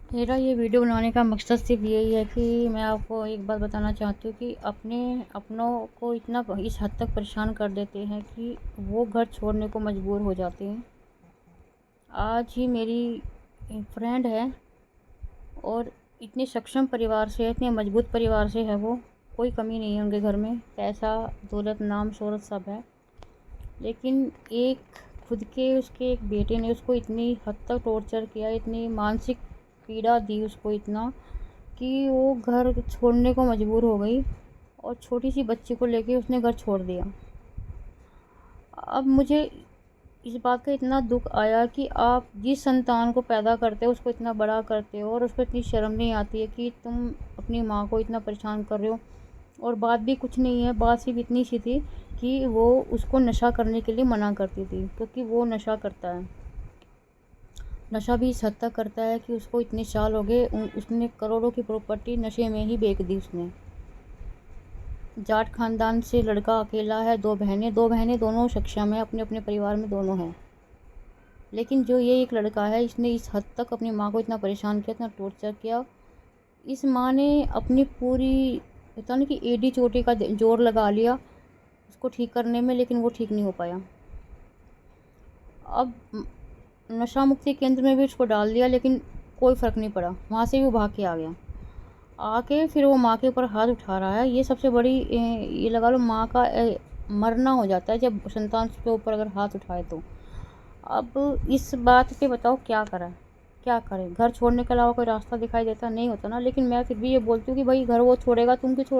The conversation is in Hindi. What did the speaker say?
मेरा ये वीडियो बनाने का मकसद सिर्फ यही है कि मैं आपको एक बात बताना चाहती हूँ कि अपनों को इतना इस हद तक परेशान कर देते हैं कि वो घर छोड़ने को मजबूर हो जाते हैं। आज ही मेरी फ्रेंड है और इतने सक्षम परिवार से है, इतने मजबूत परिवार से है वो, कोई कमी नहीं है उनके घर में, पैसा दौलत नाम शोहरत सब है। लेकिन खुद के उसके एक बेटे ने उसको इतनी हद तक टॉर्चर किया, इतनी मानसिक पीड़ा दी उसको इतना कि वो घर छोड़ने को मजबूर हो गई और छोटी सी बच्ची को लेके उसने घर छोड़ दिया। अब मुझे इस बात का इतना दुख आया कि आप जिस संतान को पैदा करते हो उसको इतना बड़ा करते हो और उसको इतनी शर्म नहीं आती है कि तुम अपनी माँ को इतना परेशान कर रहे हो। और बात भी कुछ नहीं है, बात सिर्फ इतनी सी थी कि वो उसको नशा करने के लिए मना करती थी, क्योंकि वो नशा करता है। नशा भी इस हद तक करता है कि उसको इतने साल हो गए, उसने करोड़ों की प्रॉपर्टी नशे में ही बेच दी उसने। जाट खानदान से लड़का अकेला है, दो बहनें दोनों सक्षम है, अपने अपने परिवार में दोनों हैं। लेकिन जो ये एक लड़का है, इसने इस हद तक अपनी माँ को इतना परेशान किया, इतना टॉर्चर किया। इस माँ ने अपनी पूरी पता नहीं कि एडी चोटी का जोर लगा लिया उसको ठीक करने में, लेकिन वो ठीक नहीं हो पाया। अब नशा मुक्ति केंद्र में भी उसको डाल दिया, लेकिन कोई फ़र्क नहीं पड़ा, वहाँ से भी वो भाग के आ गया। आके फिर वो माँ के ऊपर हाथ उठा रहा है। ये सबसे बड़ी ये लगा लो माँ का मरना हो जाता है जब संतान के ऊपर अगर हाथ उठाए तो। अब इस बात पे बताओ क्या करा, क्या करें? घर छोड़ने के अलावा कोई रास्ता दिखाई देता नहीं होता ना। लेकिन मैं फिर भी ये बोलती हूँ कि भाई घर वो छोड़ेगा, तुम क्यों छोड़